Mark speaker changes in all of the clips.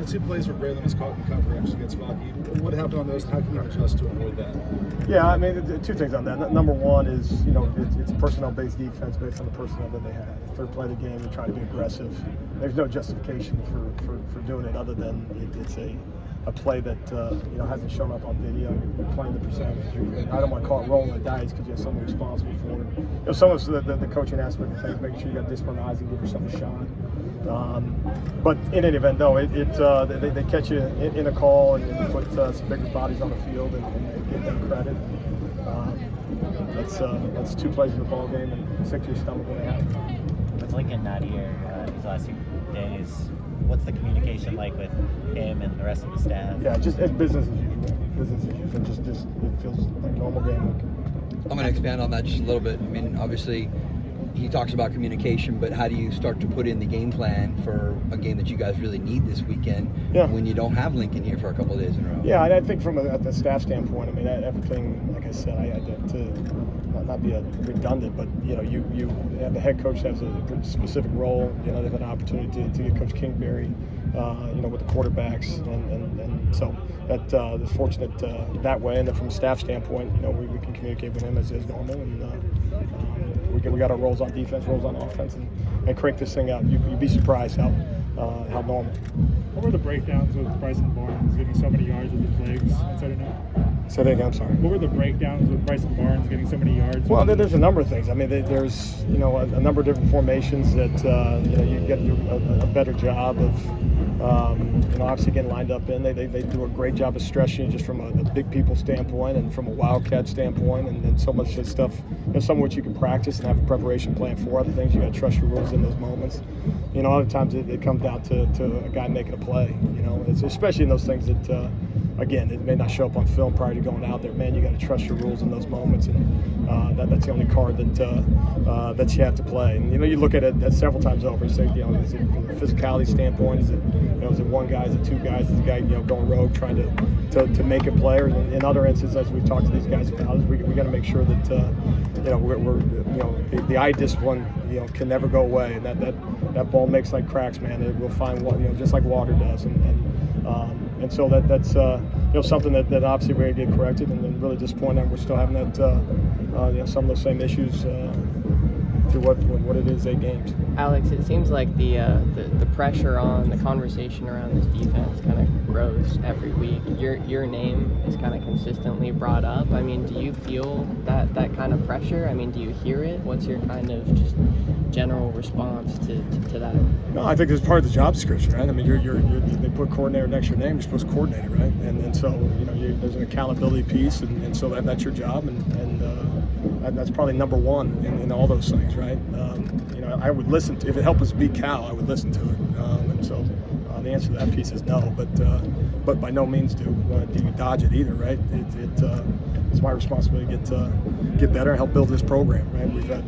Speaker 1: two plays where Braylon was caught in cover actually gets lucky. What happened on those? How can you adjust to avoid that?
Speaker 2: Yeah, I mean, two things on that. Number one is, it's a personnel-based defense based on the personnel that they have. Third play of the game, you try to be aggressive. There's no justification for doing it other than it's a play that hasn't shown up on video. You're playing the percentage. I don't want to call it rolling the dice because you have someone responsible for it. Some of the coaching aspect of things, making sure you got disciplined eyes and give yourself a shot. But in any event, though, they catch you in a call and you put some bigger bodies on the field and give them credit. That's two plays in the ball game and sick to your stomach when they happen.
Speaker 3: With Lincoln not here these last few days, what's the communication like with him and the rest of the staff?
Speaker 2: Yeah, just it's business as usual. Business as usual. Just it feels like a normal game.
Speaker 4: I'm going to expand on that just a little bit. I mean, obviously, he talks about communication, but how do you start to put in the game plan for a game that you guys really need this weekend when you don't have Lincoln here for a couple of days in a row?
Speaker 2: Yeah, I think from the staff standpoint, I mean, everything, like I said, I had to not be redundant, but you have the head coach has a specific role. They've had an opportunity to get Coach Kingsbury, with the quarterbacks, and so that is fortunate that way. And then from a staff standpoint, we can communicate with him as normal, and we got our roles on defense, roles on offense, and crank this thing out. You'd be surprised how normal.
Speaker 5: What were the breakdowns with Bryson Barnes getting so many yards with his legs inside of net?
Speaker 2: Say that again, I'm sorry.
Speaker 5: What were the breakdowns with Bryson Barnes getting so many yards?
Speaker 2: Well, there's a number of things. I mean, there's a number of different formations that you get a better job of obviously getting lined up in. They do a great job of stretching just from a big people standpoint and from a wildcat standpoint, and so much stuff. Some of which you can practice and have a preparation plan for. Other things you got to trust your rules in those moments. Other times it comes down to a guy making a play. It's especially in those things that. Again, it may not show up on film prior to going out there. Man, you got to trust your rules in those moments, and that's the only card that you have to play. And you look at it several times over. And say, is it from a physicality standpoint? Is it one guy? Is it two guys? Is the guy going rogue trying to make a play? Or in other instances, as we talk to these guys about, we got to make sure that the eye discipline can never go away. And that ball makes like cracks, man. It will find just like water does, and so that's something that obviously we're going to get corrected, and then really disappointed that we're still having that some of those same issues through what it is 8 games.
Speaker 6: Alex, it seems like the pressure on the conversation around this defense kind of grows every week. Your name is kind of consistently brought up. I mean, do you feel that kind of pressure? I mean, do you hear it? What's your kind of just general response to that?
Speaker 2: No, I think it's part of the job description, right? I mean, they put coordinator next to your name. You're supposed to coordinate it, right? And so there's an accountability piece, and so that's your job, and that's probably number one in all those things, right? I would listen to, if it helped us beat Cal, I would listen to it, and so the answer to that piece is no, but by no means do you dodge it either, right? It's my responsibility to get better and help build this program, right? We've had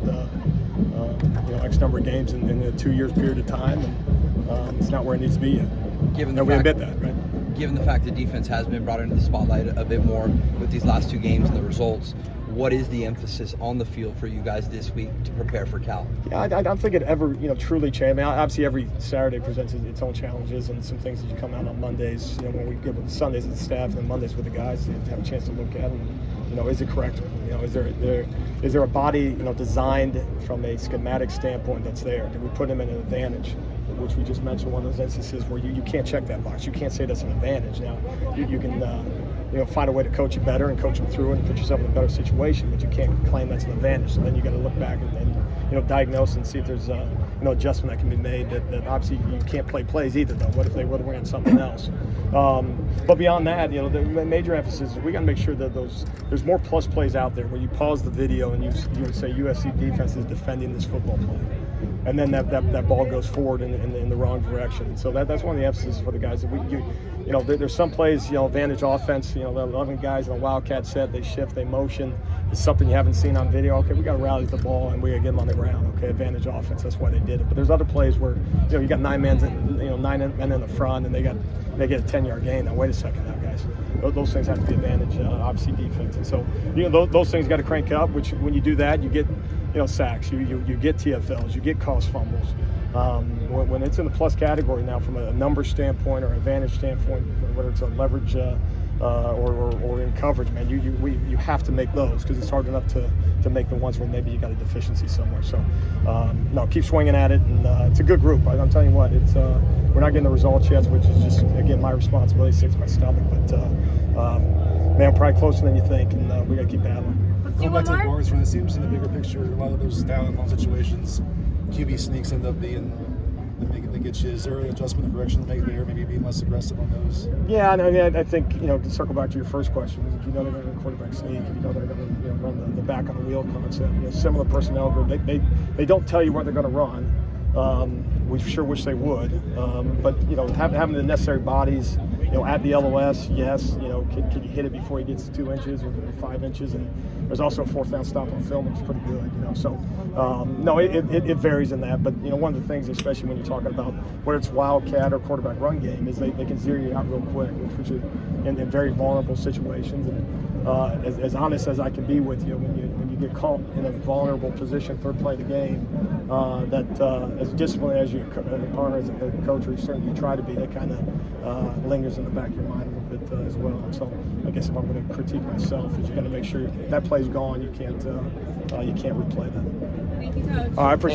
Speaker 2: X number of games in a 2 years period of time, and it's not where it needs to be yet. We admit that, right?
Speaker 4: Given the fact that defense has been brought into the spotlight a bit more with these last 2 games and the results, what is the emphasis on the field for you guys this week to prepare for Cal?
Speaker 2: Yeah, I don't think it ever truly changed. I mean, obviously every Saturday presents its own challenges and some things that you come out on Mondays. When we get with Sundays with the staff and then Mondays with the guys to have a chance to look at and is it correct? Is there a body designed from a schematic standpoint that's there? Do we put them in an advantage? Which we just mentioned, one of those instances where you can't check that box. You can't say that's an advantage. Now you can find a way to coach it better and coach them through it and put yourself in a better situation, but you can't claim that's an advantage. So then you got to look back and diagnose and see if there's adjustment that can be made. That obviously you can't play plays either, though. What if they would have ran something else? But beyond that, the major emphasis is we got to make sure that there's more plus plays out there where you pause the video and you would say USC defense is defending this football play. And then that ball goes forward in the wrong direction. So that's one of the emphases for the guys. That there's some plays, advantage offense. The 11 guys in a wildcat set, they shift, they motion. It's something you haven't seen on video. Okay, we got to rally the ball and we got to get them on the ground. Okay, advantage offense. That's why they did it. But there's other plays where you got 9 men in the front and they get a 10-yard gain. Now wait a second, now guys. Those things have to be advantage, obviously defense. And so those things got to crank up. Which when you do that, you get sacks, you get TFLs, you get caused fumbles. When it's in the plus category now, from a number standpoint or advantage standpoint, whether it's a leverage or in coverage, man, you have to make those, because it's hard enough to make the ones where maybe you got a deficiency somewhere. So no, keep swinging at it, and it's a good group. I'm telling you what, it's we're not getting the results yet, which is just, again, my responsibility, sticks my stomach, but man, probably closer than you think, and we got to keep battling.
Speaker 1: Going back to the Barnes run, it seems in the bigger picture, a lot of those down and long situations, QB sneaks end up being the get you. Is there an adjustment or correction to make there? Maybe being less aggressive on those?
Speaker 2: Yeah, I think, to circle back to your first question, if you know they're going to run quarterback sneak, if you know they're going to run the back on the wheel concept, similar personnel group, they don't tell you what they're going to run. We sure wish they would, but having the necessary bodies, at the LOS, yes, can you hit it before he gets 2 inches or 5 inches, and there's also a 4th down stop on film, which is pretty good, so no, it varies in that, but one of the things, especially when you're talking about whether it's wildcat or quarterback run game, is they can zero you out real quick, which is in very vulnerable situations, and as honest as I can be with you, when you get caught in a vulnerable position, third play of the game, that as disciplined as your partner, as a coach, or certainly you try to be, that kind of lingers in the back of your mind a little bit as well. So I guess if I'm going to critique myself, is you got to make sure that play's gone. You can't replay that.
Speaker 7: Thank you, Coach.
Speaker 2: I appreciate